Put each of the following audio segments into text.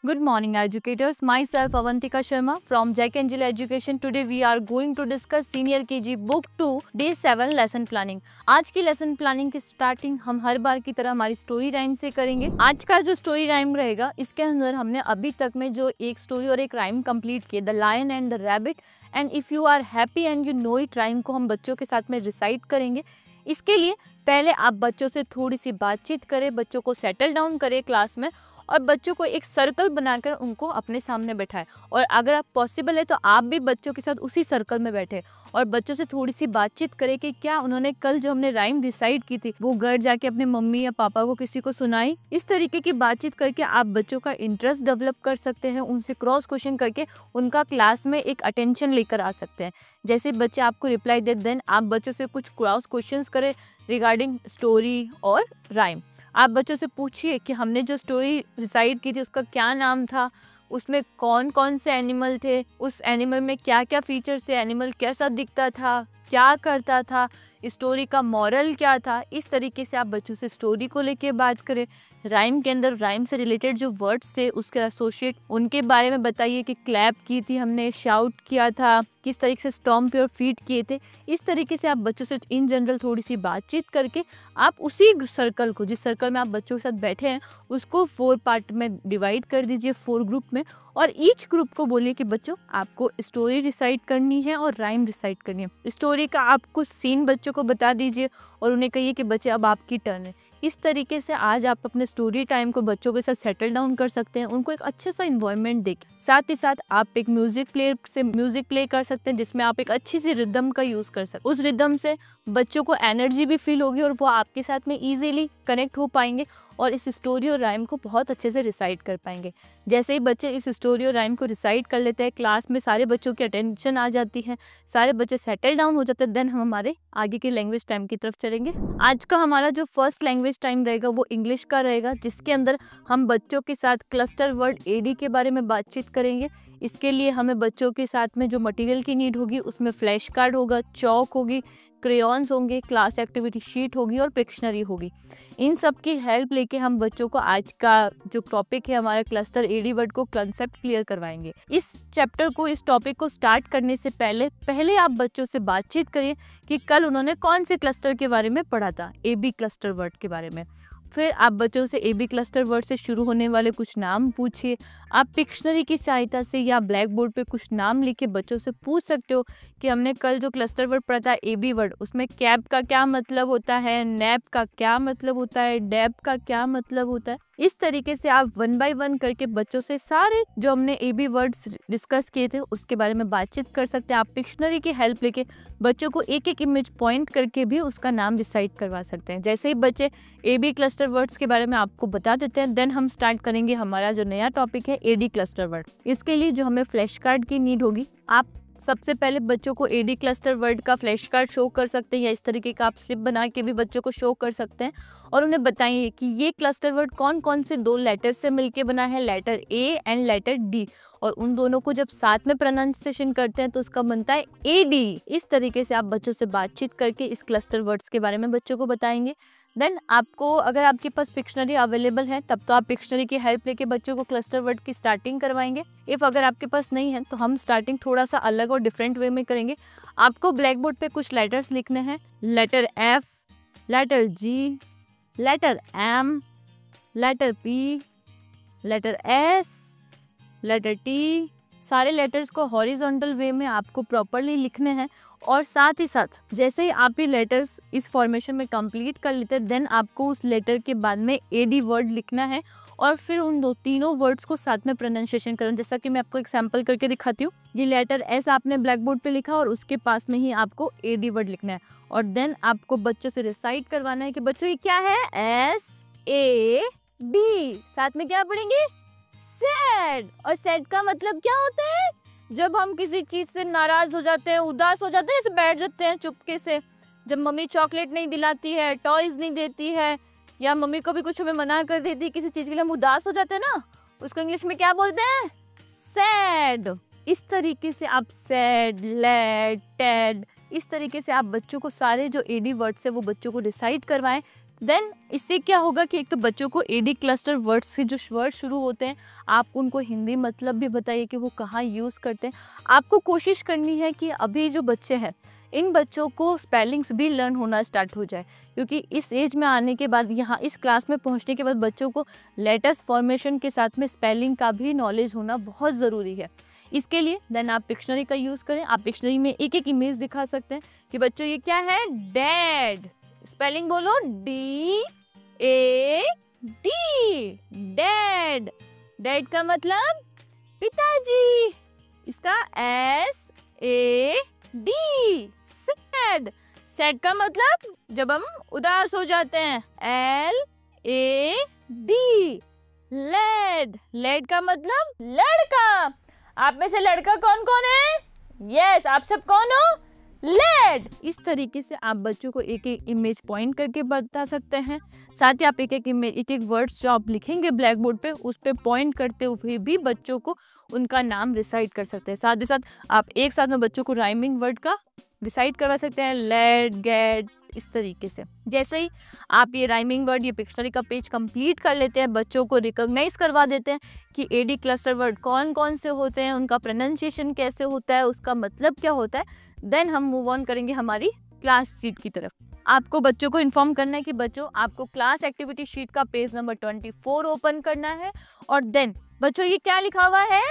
Good morning, educators. Myself Avantika Sharma from Jack Angel Education. Today we are going to discuss Senior KG Book 2 Day 7 Lesson Planning. आज की lesson planning की starting हम हर बार की तरह हमारी story rhyme से करेंगे। आज का जो स्टोरी राइम रहेगा, इसके अंदर हमने अभी तक में जो एक स्टोरी और एक राइम कंप्लीट किए, the lion and the rabbit and if you are happy and you know it rhyme को हम बच्चों के साथ में रिसाइट करेंगे। इसके लिए पहले आप बच्चों से थोड़ी सी बातचीत करें, बच्चों को सेटल डाउन करें क्लास में और बच्चों को एक सर्कल बनाकर उनको अपने सामने बैठाएं। और अगर आप पॉसिबल है तो आप भी बच्चों के साथ उसी सर्कल में बैठे और बच्चों से थोड़ी सी बातचीत करें कि क्या उन्होंने कल जो हमने राइम डिसाइड की थी वो घर जाके अपने मम्मी या पापा को किसी को सुनाई। इस तरीके की बातचीत करके आप बच्चों का इंटरेस्ट डेवलप कर सकते हैं, उनसे क्रॉस क्वेश्चन करके उनका क्लास में एक अटेंशन लेकर आ सकते हैं। जैसे बच्चे आपको रिप्लाई दे देन आप बच्चों से कुछ क्रॉस क्वेश्चन करें रिगार्डिंग स्टोरी और राइम। आप बच्चों से पूछिए कि हमने जो स्टोरी डिसाइड की थी उसका क्या नाम था, उसमें कौन कौन से एनिमल थे, उस एनिमल में क्या क्या फीचर्स थे, एनिमल कैसा दिखता था, क्या करता था, स्टोरी का मॉरल क्या था। इस तरीके से आप बच्चों से स्टोरी को लेके बात करें। राइम के अंदर राइम से रिलेटेड जो वर्ड्स थे उसके एसोसिएट उनके बारे में बताइए कि क्लैप की थी हमने, शाउट किया था, किस तरीके से स्टॉम्प और फीट किए थे। इस तरीके से आप बच्चों से इन जनरल थोड़ी सी बातचीत करके आप उसी सर्कल को, जिस सर्कल में आप बच्चों के साथ बैठे हैं, उसको 4 पार्ट में डिवाइड कर दीजिए, 4 ग्रुप में, और ईच ग्रुप को बोलिए कि बच्चों आपको स्टोरी रिसाइट करनी है और राइम रिसाइट करनी है। स्टोरी का आप कुछ सीन बच्चों को बता दीजिए और उन्हें कहिए कि बच्चे अब आपकी टर्न है। इस तरीके से आज आप अपने स्टोरी टाइम को बच्चों के साथ सेटल डाउन कर सकते हैं, उनको एक अच्छे सा इन्वायरमेंट देके। साथ ही साथ आप एक म्यूजिक प्लेयर से म्यूजिक प्ले कर सकते हैं जिसमें आप एक अच्छी सी रिदम का यूज कर सकते हैं। उस रिदम से बच्चों को एनर्जी भी फील होगी और वो आपके साथ में इजीली कनेक्ट हो पाएंगे और इस स्टोरी और राइम को बहुत अच्छे से रिसाइट कर पाएंगे। जैसे ही बच्चे इस स्टोरी और राइम को रिसाइट कर लेते हैं, क्लास में सारे बच्चों की अटेंशन आ जाती है, सारे बच्चे सेटल डाउन हो जाते हैं, देन हम हमारे आगे के लैंग्वेज टाइम की तरफ चलेंगे। आज का हमारा जो फर्स्ट लैंग्वेज टाइम रहेगा वो इंग्लिश का रहेगा, जिसके अंदर हम बच्चों के साथ क्लस्टर वर्ड एडी के बारे में बातचीत करेंगे। इसके लिए हमें बच्चों के साथ में जो मटेरियल की नीड होगी उसमें फ्लैश कार्ड होगा, चौक होगी, क्रेयॉन्स होंगे, क्लास एक्टिविटी शीट होगी और पिक्शनरी होगी। इन सब की हेल्प लेके हम बच्चों को आज का जो टॉपिक है हमारा क्लस्टर एडी वर्ड को कंसेप्ट क्लियर करवाएंगे। इस चैप्टर को, इस टॉपिक को स्टार्ट करने से पहले आप बच्चों से बातचीत करिए कि कल उन्होंने कौन से क्लस्टर के बारे में पढ़ा था, एबी क्लस्टर वर्ड के बारे में। फिर आप बच्चों से एबी क्लस्टर वर्ड से शुरू होने वाले कुछ नाम पूछिए। आप पिक्शनरी की सहायता से या ब्लैक बोर्ड पे कुछ नाम लिख के बच्चों से पूछ सकते हो कि हमने कल जो क्लस्टर वर्ड पढ़ा था एबी वर्ड, उसमें कैप का क्या मतलब होता है, नैप का क्या मतलब होता है, डैप का क्या मतलब होता है। इस तरीके से आप 1 बाय 1 करके बच्चों से सारे जो हमने एबी वर्ड्स डिस्कस किए थे उसके बारे में बातचीत कर सकते हैं। आप पिक्शनरी की हेल्प लेके बच्चों को एक एक इमेज पॉइंट करके भी उसका नाम डिसाइड करवा सकते हैं। जैसे ही बच्चे एबी क्लस्टर वर्ड्स के बारे में आपको बता देते हैं, देन हम स्टार्ट करेंगे हमारा जो नया टॉपिक है एडी क्लस्टर वर्ड। इसके लिए जो हमें फ्लैश कार्ड की नीड होगी, आप सबसे पहले बच्चों को एडी क्लस्टर वर्ड का फ्लैश कार्ड शो कर सकते हैं या इस तरीके का आप स्लिप बना के भी बच्चों को शो कर सकते हैं और उन्हें बताइए कि ये क्लस्टर वर्ड कौन कौन से 2 लेटर से मिलके बना है, letter A and letter D, और उन दोनों को जब साथ में प्रोनाउंसिएशन करते हैं तो उसका बनता है एडी। इस तरीके से आप बच्चों से बातचीत करके इस क्लस्टर वर्ड्स के बारे में बच्चों को बताएंगे। देन आपको, अगर आपके पास पिक्शनरी अवेलेबल है तब तो आप पिक्शनरी की हेल्प लेके बच्चों को क्लस्टर वर्ड की स्टार्टिंग करवाएंगे। इफ अगर आपके पास नहीं है तो हम स्टार्टिंग थोड़ा सा अलग और डिफरेंट वे में करेंगे। आपको ब्लैक बोर्ड पे कुछ लेटर्स लिखने हैं, letter F, letter G, letter M, letter P, letter S, letter T. सारे लेटर्स को हॉरिजॉन्टल वे में आपको प्रॉपरली लिखने हैं और साथ ही साथ जैसे ही आप ये लेटर्स इस फॉर्मेशन में कंप्लीट कर लेते हैं, देन आपको उस लेटर के बाद में एडी वर्ड लिखना है और फिर उन तीनों वर्ड्स को साथ में प्रोनाउंसिएशन करना। जैसा कि मैं आपको एक सैम्पल करके दिखाती हूँ। ये लेटर एस आपने ब्लैक बोर्ड पे लिखा और उसके पास में ही आपको एडी वर्ड लिखना है और देन आपको बच्चों से रिसाइट करवाना है कि बच्चों ये क्या है, एस ए डी। साथ में क्या पढ़ेंगे, सैड। और सैड का मतलब क्या होता है, जब हम किसी चीज से नाराज हो जाते हैं, उदास हो जाते हैं, ऐसे बैठ जाते हैं चुपके से, जब मम्मी चॉकलेट नहीं दिलाती है, टॉयज नहीं देती है या मम्मी को भी कुछ हमें मना कर देती है किसी चीज के लिए, हम उदास हो जाते हैं ना, उसको इंग्लिश में क्या बोलते हैं, सैड। इस तरीके से आप सैड, लैड, टैड, इस तरीके से आप बच्चों को सारे जो एडी वर्ड्स है वो बच्चों को रिसाइट करवाएं देन इससे क्या होगा कि एक तो बच्चों को एडी क्लस्टर वर्ड्स से जो वर्ड शुरू होते हैं आप उनको हिंदी मतलब भी बताइए कि वो कहाँ यूज़ करते हैं। आपको कोशिश करनी है कि अभी जो बच्चे हैं इन बच्चों को स्पेलिंग्स भी लर्न होना स्टार्ट हो जाए, क्योंकि इस एज में आने के बाद यहाँ इस क्लास में पहुँचने के बाद बच्चों को लेटर्स फॉर्मेशन के साथ में स्पेलिंग का भी नॉलेज होना बहुत ज़रूरी है। इसके लिए देन आप पिक्शनरी का यूज़ करें। आप पिक्शनरी में एक एक इमेज दिखा सकते हैं कि बच्चों ये क्या है, डैड। स्पेलिंग बोलो, DAD, डैड। डैड का मतलब पिताजी, इसका SAD, सैड। सैड का मतलब जब हम उदास हो जाते हैं, LAD, लेड। लेड का मतलब लड़का। आप में से लड़का कौन कौन है? यस, आप सब कौन हो? लेड। इस तरीके से आप बच्चों को एक एक इमेज पॉइंट करके बता सकते हैं। साथ ही आप एक एक इमेज, एक एक वर्ड्स जो आप लिखेंगे ब्लैक बोर्ड पे उस पे पॉइंट करते हुए भी बच्चों को उनका नाम रिसाइट कर सकते हैं। साथ ही साथ आप एक साथ में बच्चों को राइमिंग वर्ड का रिसाइट करवा सकते हैं, लेड, गेट, इस तरीके से। जैसे ही आप ये राइमिंग वर्ड, ये पिक्शनरी का पेज कंप्लीट कर लेते हैं, बच्चों को रिकॉग्नाइज करवा देते हैं कि एडी क्लस्टर वर्ड कौन कौन से होते हैं, उनका प्रोनाउंसिएशन कैसे होता है, उसका मतलब क्या होता है, देन हम मूव ऑन करेंगे हमारी क्लास शीट की तरफ। आपको बच्चों को इन्फॉर्म करना है कि बच्चों आपको क्लास एक्टिविटी शीट का पेज नंबर 24 ओपन करना है और देन बच्चों ये क्या लिखा हुआ है,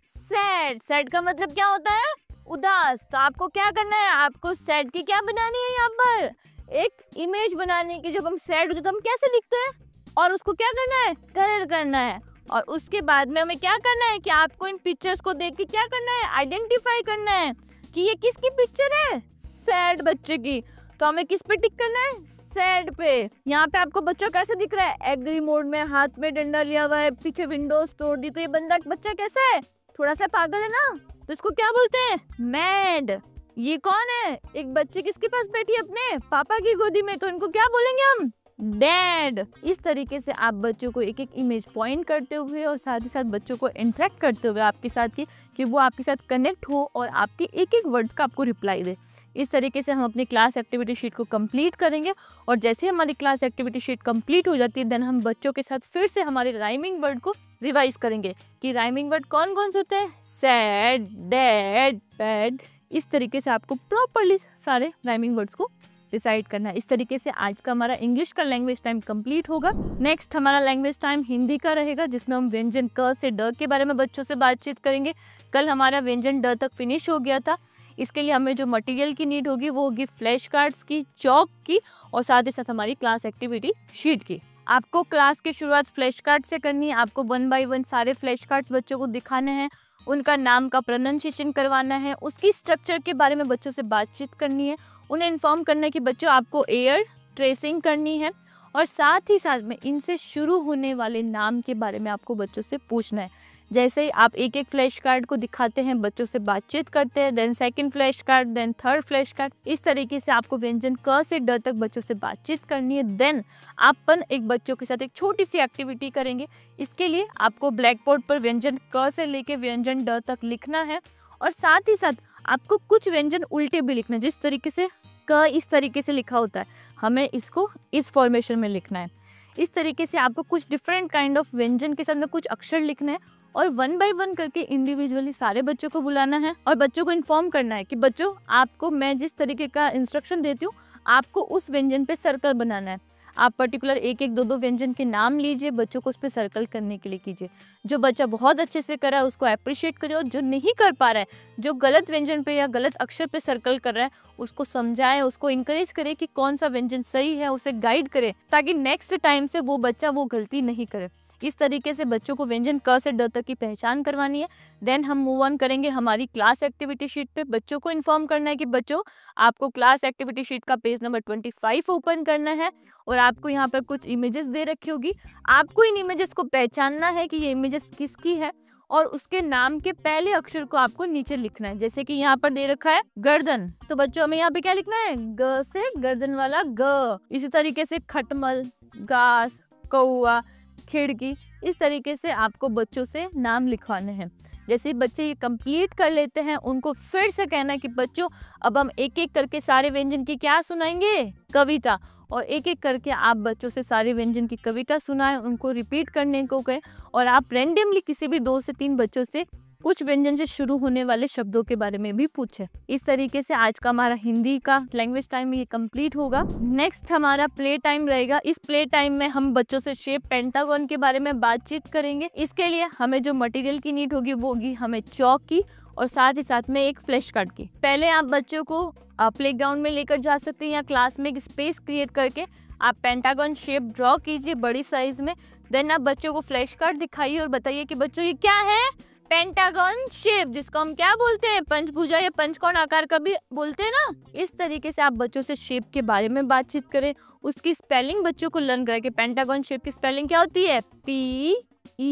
सैड। सैड का मतलब क्या होता है, उदास। तो आपको क्या करना है, आपको सैड की क्या बनानी है, यहाँ पर एक इमेज बनाने की। जब हम सैड होते तो हम कैसे दिखते हैं और उसको क्या करना है, कलर करना है। और उसके बाद में हमें क्या करना है कि आपको इन पिक्चर्स को देख के क्या करना है, आइडेंटिफाई करना है कि ये किसकी पिक्चर है, सैड बच्चे की। तो हमें किस पे टिक करना है, सैड पे। यहाँ पे आपको बच्चा कैसे दिख रहा है, एग्री मोड में, हाथ में डंडा लिया हुआ है, पीछे विंडोज तोड़ दी। तो ये बच्चा कैसा है, थोड़ा सा पागल है ना, तो इसको क्या बोलते हैं, मैड। ये कौन है, एक बच्चे किसके पास बैठी है, अपने पापा की गोदी में, तो इनको क्या बोलेंगे हम, डैड। इस तरीके से आप बच्चों को एक एक इमेज पॉइंट करते हुए और साथ ही साथ बच्चों को इंटरेक्ट करते हुए आपके साथ कि वो आपके साथ कनेक्ट हो और आपके एक एक वर्ड का आपको रिप्लाई दे। इस तरीके से हम अपनी क्लास एक्टिविटी शीट को कंप्लीट करेंगे और जैसे हमारी क्लास एक्टिविटी शीट कंप्लीट हो जाती है देन हम बच्चों के साथ फिर से हमारे राइमिंग वर्ड को रिवाइज करेंगे कि राइमिंग वर्ड कौन कौन से होते हैं, सैड, डैड, बैड। इस तरीके से आपको प्रॉपरली सारे राइमिंग वर्ड्स को डिसाइड करना है। इस तरीके से आज का हमारा इंग्लिश का लैंग्वेज टाइम कंप्लीट होगा। नेक्स्ट हमारा लैंग्वेज टाइम हिंदी का रहेगा जिसमें हम व्यंजन क से ड के बारे में बच्चों से बातचीत करेंगे। कल हमारा व्यंजन ड तक फिनिश हो गया था। इसके लिए हमें जो मटेरियल की नीड होगी वो होगी फ्लैश कार्ड्स की, चौक की और साथ ही साथ हमारी क्लास एक्टिविटी शीट की। आपको क्लास की शुरुआत फ्लैश कार्ड से करनी है। आपको 1 बाय 1 सारे फ्लैश कार्ड्स बच्चों को दिखाने हैं, उनका नाम का प्रोनाउंसिएशन करवाना है, उसकी स्ट्रक्चर के बारे में बच्चों से बातचीत करनी है, उन्हें इन्फॉर्म करना है कि बच्चों आपको एयर ट्रेसिंग करनी है और साथ ही साथ में इनसे शुरू होने वाले नाम के बारे में आपको बच्चों से पूछना है। जैसे ही आप एक एक फ्लैश कार्ड को दिखाते हैं, बच्चों से बातचीत करते हैं, then second flash card, then third flash card, इस तरीके से आपको व्यंजन क से ड तक बच्चों से बातचीत करनी है। देन अपन एक बच्चों के साथ एक छोटी सी एक्टिविटी करेंगे। इसके लिए आपको ब्लैक बोर्ड पर व्यंजन क से लेके व्यंजन ड तक लिखना है और साथ ही साथ आपको कुछ व्यंजन उल्टे भी लिखना है। जिस तरीके से क इस तरीके से लिखा होता है, हमें इसको इस फॉर्मेशन में लिखना है। इस तरीके से आपको कुछ डिफरेंट काइंड ऑफ व्यंजन के साथ में कुछ अक्षर लिखना है और 1 बाय 1 करके इंडिविजुअली सारे बच्चों को बुलाना है और बच्चों को इन्फॉर्म करना है कि बच्चों आपको मैं जिस तरीके का इंस्ट्रक्शन देती हूँ आपको उस व्यंजन पे सर्कल बनाना है। आप पर्टिकुलर एक एक दो दो व्यंजन के नाम लीजिए, बच्चों को उस पर सर्कल करने के लिए कीजिए। जो बच्चा बहुत अच्छे से कर रहा है उसको अप्रिशिएट करिए और जो नहीं कर पा रहा है, जो गलत व्यंजन पे या गलत अक्षर पे सर्कल कर रहा है, उसको समझाएं, उसको इंकरेज करें कि कौन सा व्यंजन सही है, उसे गाइड करें ताकि नेक्स्ट टाइम से वो बच्चा वो गलती नहीं करे। इस तरीके से बच्चों को व्यंजन क से ड तक की पहचान करवानी है। देन हम मूव ऑन करेंगे हमारी क्लास एक्टिविटी शीट पे। बच्चों को इन्फॉर्म करना है कि बच्चों आपको क्लास एक्टिविटी शीट का पेज नंबर 25 ओपन करना है और आपको यहाँ पर कुछ इमेजेस दे रखी होगी। आपको इन इमेजेस को पहचानना है कि ये इमेजेस किसकी है और उसके नाम के पहले अक्षर को आपको नीचे लिखना है। जैसे कि यहाँ पर दे रखा है गर्दन, तो बच्चों हमें यहाँ पे क्या लिखना है, ग से गर्दन वाला ग। इसी तरीके से खटमल, घास, कौआ, खिड़की, इस तरीके से आपको बच्चों से नाम लिखवाने हैं। जैसे बच्चे ये कंप्लीट कर लेते हैं उनको फिर से कहना है कि बच्चों अब हम एक एक करके सारे व्यंजन की क्या सुनाएंगे, कविता। और एक एक करके आप बच्चों से सारे व्यंजन की कविता सुनाएं, उनको रिपीट करने को कहें और आप रैंडमली किसी भी 2 से 3 बच्चों से कुछ व्यंजन से शुरू होने वाले शब्दों के बारे में भी पूछें। इस तरीके से आज का हमारा हिंदी का लैंग्वेज टाइम ये कंप्लीट होगा। नेक्स्ट हमारा प्ले टाइम रहेगा। इस प्ले टाइम में हम बच्चों से शेप पेंटागन के बारे में बातचीत करेंगे। इसके लिए हमें जो मटेरियल की नीड होगी वो होगी हमें चॉक की और साथ ही साथ में एक फ्लैश कार्ड की। पहले आप बच्चों को प्लेग्राउंड में लेकर जा सकते हैं या क्लास में एक स्पेस क्रिएट करके आप पेंटागन शेप ड्रॉ कीजिए बड़ी साइज में। देन आप बच्चों को फ्लैश कार्ड दिखाइए और बताइए कि बच्चों ये क्या है, पेंटागन शेप, जिसको हम क्या बोलते हैं, पंचभुजा या पंचकोण आकार का भी बोलते हैं ना। इस तरीके से आप बच्चों से शेप के बारे में बातचीत करें, उसकी स्पेलिंग बच्चों को लर्न करें कि पेंटागन शेप की स्पेलिंग क्या होती है, PENTAGON,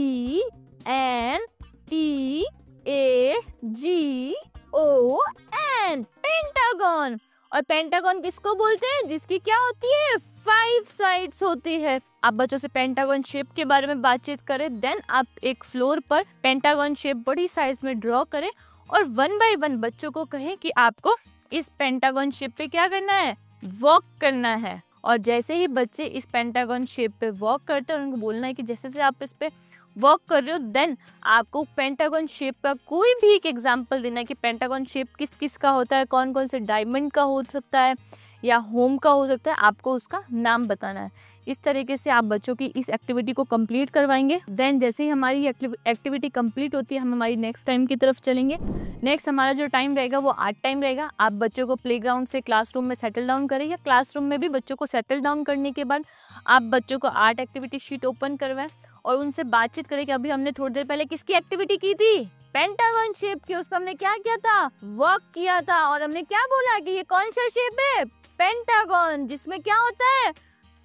पेंटागन। और पेंटागन किसको बोलते हैं, जिसकी क्या होती है, 5 साइड्स होती है। आप बच्चों से पेंटागन शेप के बारे में बातचीत करें। देन आप एक फ्लोर पर पेंटागन शेप बड़ी साइज में ड्रॉ करें और 1 बाय 1 बच्चों को कहें कि आपको इस पेंटागन शेप पे क्या करना है, वॉक करना है। और जैसे ही बच्चे इस पेंटागन शेप पे वॉक करते हैं उनको बोलना है कि जैसे से आप इस पे वॉक कर रहे हो देन आपको पेंटागन शेप का कोई भी एक एग्जांपल देना है कि पेंटागन शेप किस किस का होता है, कौन कौन से डायमंड का हो सकता है या होम का हो सकता है, आपको उसका नाम बताना है। इस तरीके से आप बच्चों की इस एक्टिविटी को कंप्लीट करवाएंगे। देन जैसे ही हमारी एक्टिविटी कंप्लीट होती है हम हमारी नेक्स्ट टाइम की तरफ चलेंगे। नेक्स्ट हमारा जो टाइम रहेगा वो आर्ट टाइम रहेगा। आप बच्चों को प्लेग्राउंड से क्लासरूम में सेटल डाउन करें या क्लासरूम में भी बच्चों को सेटल डाउन करने के बाद आप बच्चों को आर्ट एक्टिविटी शीट ओपन करवाएं और उनसे बातचीत करें कि अभी हमने थोड़ी देर पहले किसकी एक्टिविटी की थी, पेंटागन शेप की। उसको हमने क्या किया था, वर्क किया था और हमने क्या बोला कि ये कौन सा शेप है, पेंटागन, जिसमें क्या होता है,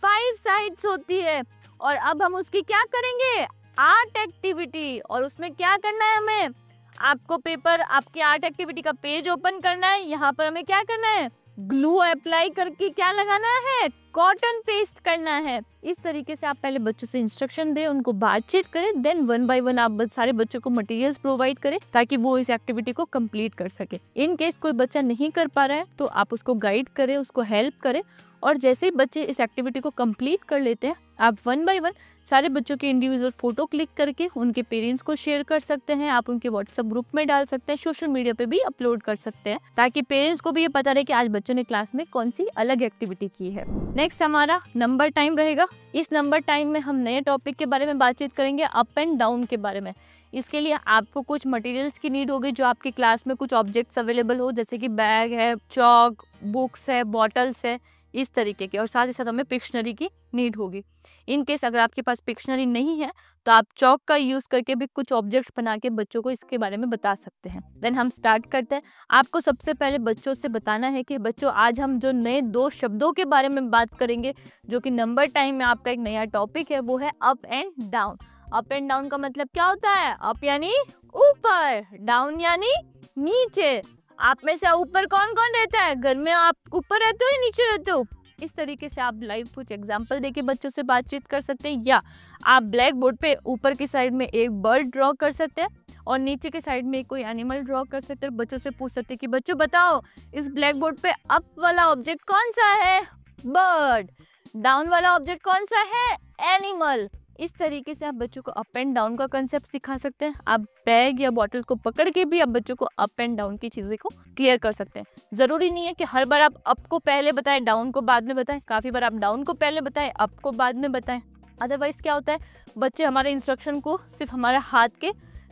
5 साइड्स होती है। और अब हम उसकी क्या करेंगे, आर्ट एक्टिविटी। और उसमें क्या करना है, हमें आपको पेपर, आपकी आर्ट एक्टिविटी का पेज ओपन करना है। यहाँ पर हमें क्या करना है, ग्लू अप्लाई करके क्या लगाना है, कॉटन पेस्ट करना है। इस तरीके से आप पहले बच्चों से इंस्ट्रक्शन दें, उनको बातचीत करें। देन 1 बाय 1 आप सारे बच्चों को मटेरियल्स प्रोवाइड करें ताकि वो इस एक्टिविटी को कंप्लीट कर सके। इन केस कोई बच्चा नहीं कर पा रहा है तो आप उसको गाइड करें, उसको हेल्प करें। और जैसे ही बच्चे इस एक्टिविटी को कंप्लीट कर लेते हैं आप 1 बाय 1 सारे बच्चों के इंडिविजुअल फोटो क्लिक करके उनके पेरेंट्स को शेयर कर सकते हैं। आप उनके व्हाट्सएप ग्रुप में डाल सकते हैं, सोशल मीडिया पे भी अपलोड कर सकते हैं ताकि पेरेंट्स को भी ये पता रहे कि आज बच्चों ने क्लास में कौन सी अलग एक्टिविटी की है। नेक्स्ट हमारा नंबर टाइम रहेगा। इस नंबर टाइम में हम नए टॉपिक के बारे में बातचीत करेंगे, अप एंड डाउन के बारे में। इसके लिए आपको कुछ मटेरियल्स की नीड होगी जो आपकी क्लास में कुछ ऑब्जेक्ट्स अवेलेबल हो, जैसे कि बैग है, चॉक, बुक्स है, बॉटल्स है, इस तरीके के। और साथ ही साथ हमें पिक्शनरी की नीड होगी। इन केस अगर आपके पास पिक्शनरी नहीं है तो आप चॉक का यूज करके भी कुछ ऑब्जेक्ट्स बना के बच्चों को इसके बारे में बता सकते हैं। देन हम स्टार्ट करते हैं। आपको सबसे पहले बच्चों से बताना है कि बच्चों आज हम जो नए 2 शब्दों के बारे में बात करेंगे जो कि नंबर टाइम में आपका एक नया टॉपिक है, वो है up and down. Up and down का मतलब क्या होता है, अप यानी ऊपर, डाउन यानी नीचे। आप में से ऊपर कौन कौन रहता है, घर में आप ऊपर रहते हो या नीचे रहते हो। इस तरीके से आप लाइव कुछ एग्जांपल देके बच्चों से बातचीत कर सकते हैं या आप ब्लैक बोर्ड पे ऊपर की साइड में एक बर्ड ड्रॉ कर सकते हैं और नीचे के साइड में कोई एनिमल ड्रॉ कर सकते हैं। बच्चों से पूछ सकते हैं कि बच्चों बताओ इस ब्लैक बोर्ड पे अप वाला ऑब्जेक्ट कौन सा है, बर्ड, डाउन वाला ऑब्जेक्ट कौन सा है, एनिमल। इस तरीके से आप बच्चों को अप एंड डाउन का कंसेप्ट सिखा सकते हैं। आप बैग या बॉटल को पकड़ के भी आप बच्चों को अप एंड डाउन की चीज़ें को क्लियर कर सकते हैं। ज़रूरी नहीं है कि हर बार आप अप को पहले बताएं, डाउन को बाद में बताएं। काफ़ी बार आप डाउन को पहले बताएं, अप को बाद में बताएं। अदरवाइज क्या होता है, बच्चे हमारे इंस्ट्रक्शन को सिर्फ हमारे हाथ के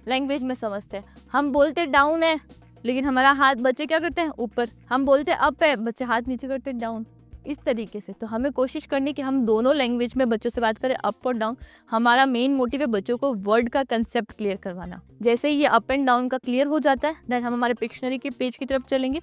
लैंग्वेज में समझते हैं। हम बोलते डाउन है लेकिन हमारा हाथ बच्चे क्या करते हैं, ऊपर। हम बोलते अप है, बच्चे हाथ नीचे करते हैं, डाउन। इस तरीके से तो हमें कोशिश करनी कि हम दोनों लैंग्वेज में बच्चों से बात करें, अप और डाउन। हमारा मेन मोटिव है बच्चों को वर्ड का कंसेप्ट क्लियर करवाना। जैसे ही ये अप एंड डाउन का क्लियर हो जाता है देन हम हमारे पिक्शनरी के पेज की तरफ चलेंगे।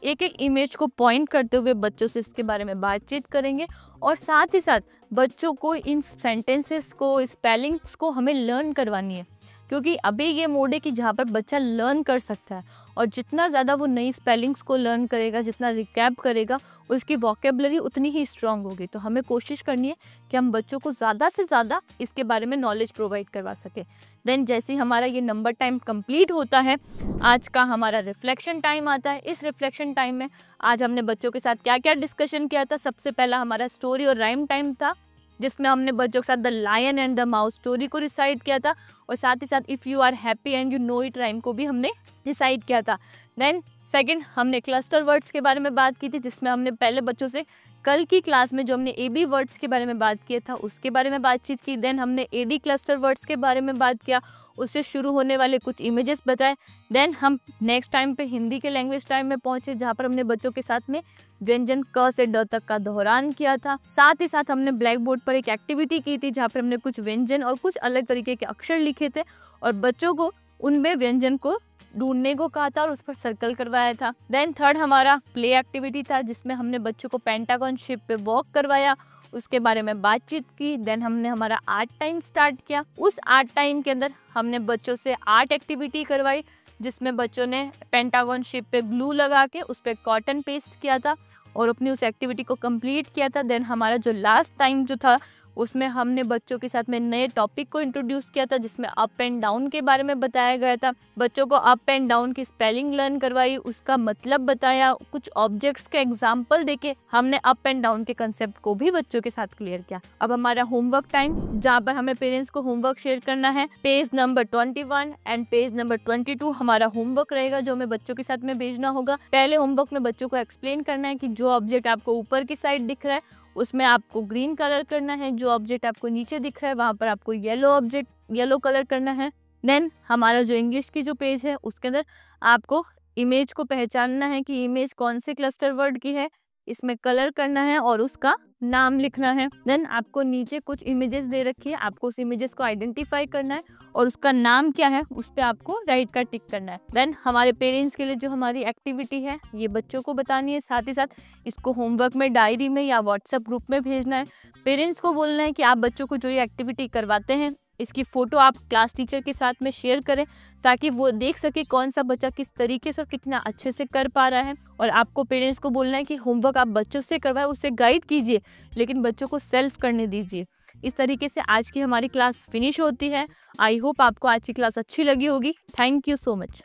एक एक इमेज को पॉइंट करते हुए बच्चों से इसके बारे में बातचीत करेंगे और साथ ही साथ बच्चों को इन सेंटेंसेस को, स्पेलिंग्स को हमें लर्न करवानी है क्योंकि अभी ये मोड है कि जहाँ पर बच्चा लर्न कर सकता है, और जितना ज़्यादा वो नई स्पेलिंग्स को लर्न करेगा, जितना रिकैप करेगा, उसकी वोकेबलरी उतनी ही स्ट्रांग होगी। तो हमें कोशिश करनी है कि हम बच्चों को ज़्यादा से ज़्यादा इसके बारे में नॉलेज प्रोवाइड करवा सके। देन जैसे ही हमारा ये नंबर टाइम कंप्लीट होता है, आज का हमारा रिफ्लेक्शन टाइम आता है। इस रिफ्लेक्शन टाइम में आज हमने बच्चों के साथ क्या क्या डिस्कशन किया था। सबसे पहला हमारा स्टोरी और राइम टाइम था, जिसमें हमने बच्चों के साथ the lion and the mouse story को रिसाइट किया था, और साथ ही साथ if you are happy and you know it rhyme को भी हमने रिसाइट किया था। देन सेकंड हमने क्लस्टर वर्ड्स के बारे में बात की थी, जिसमें हमने पहले बच्चों से कल की क्लास में जो हमने एबी वर्ड्स के बारे में बात किया था उसके बारे में बातचीत की। देन हमने एडी क्लस्टर वर्ड्स के बारे में बात किया, उससे शुरू होने वाले कुछ इमेजेस बताए। देन हम नेक्स्ट टाइम पे हिंदी के लैंग्वेज टाइम में पहुंचे, जहाँ पर हमने बच्चों के साथ में व्यंजन क से ड तक का दोहरान किया था। साथ ही साथ हमने ब्लैक बोर्ड पर एक एक्टिविटी की थी, जहाँ पर हमने कुछ व्यंजन और कुछ अलग तरीके के अक्षर लिखे थे और बच्चों को उनमें व्यंजन को ढूंढने को कहा था और उस पर सर्कल करवाया था। देन थर्ड हमारा प्ले एक्टिविटी था, जिसमें हमने बच्चों को पेंटागन शेप पे वॉक करवाया, उसके बारे में बातचीत की। देन हमने हमारा आर्ट टाइम स्टार्ट किया। उस आर्ट टाइम के अंदर हमने बच्चों से आर्ट एक्टिविटी करवाई, जिसमें बच्चों ने पेंटागन शेप पे ग्लू लगा के उस पर कॉटन पेस्ट किया था और अपनी उस एक्टिविटी को कंप्लीट किया था। देन हमारा जो लास्ट टाइम जो था, उसमें हमने बच्चों के साथ में नए टॉपिक को इंट्रोड्यूस किया था, जिसमें अप एंड डाउन के बारे में बताया गया था। बच्चों को अप एंड डाउन की स्पेलिंग लर्न करवाई, उसका मतलब बताया, कुछ ऑब्जेक्ट्स का एग्जाम्पल देके हमने अप एंड डाउन के कंसेप्ट को भी बच्चों के साथ क्लियर किया। अब हमारा होमवर्क टाइम, जहाँ पर हमें पेरेंट्स को होमवर्क शेयर करना है। Page number 21 and page number 22 हमारा होमवर्क रहेगा, जो हमें बच्चों के साथ में भेजना होगा। पहले होमवर्क में बच्चों को एक्सप्लेन करना है कि जो ऑब्जेक्ट आपको ऊपर की साइड दिख रहा है उसमें आपको ग्रीन कलर करना है, जो ऑब्जेक्ट आपको नीचे दिख रहा है वहाँ पर आपको येलो कलर करना है। देन हमारा जो इंग्लिश की जो पेज है उसके अंदर आपको इमेज को पहचानना है कि इमेज कौन से क्लस्टर वर्ड की है, इसमें कलर करना है और उसका नाम लिखना है। देन आपको नीचे कुछ इमेजेस दे रखी है, आपको उस इमेजेस को आइडेंटिफाई करना है और उसका नाम क्या है उस पर आपको राइट का टिक करना है। देन हमारे पेरेंट्स के लिए जो हमारी एक्टिविटी है ये बच्चों को बतानी है, साथ ही साथ इसको होमवर्क में डायरी में या व्हाट्सएप ग्रुप में भेजना है। पेरेंट्स को बोलना है कि आप बच्चों को जो ये एक्टिविटी करवाते हैं इसकी फ़ोटो आप क्लास टीचर के साथ में शेयर करें, ताकि वो देख सके कौन सा बच्चा किस तरीके से और कितना अच्छे से कर पा रहा है। और आपको पेरेंट्स को बोलना है कि होमवर्क आप बच्चों से करवाएं, उससे गाइड कीजिए, लेकिन बच्चों को सेल्फ करने दीजिए। इस तरीके से आज की हमारी क्लास फिनिश होती है। आई होप आपको आज की क्लास अच्छी लगी होगी। Thank you so much.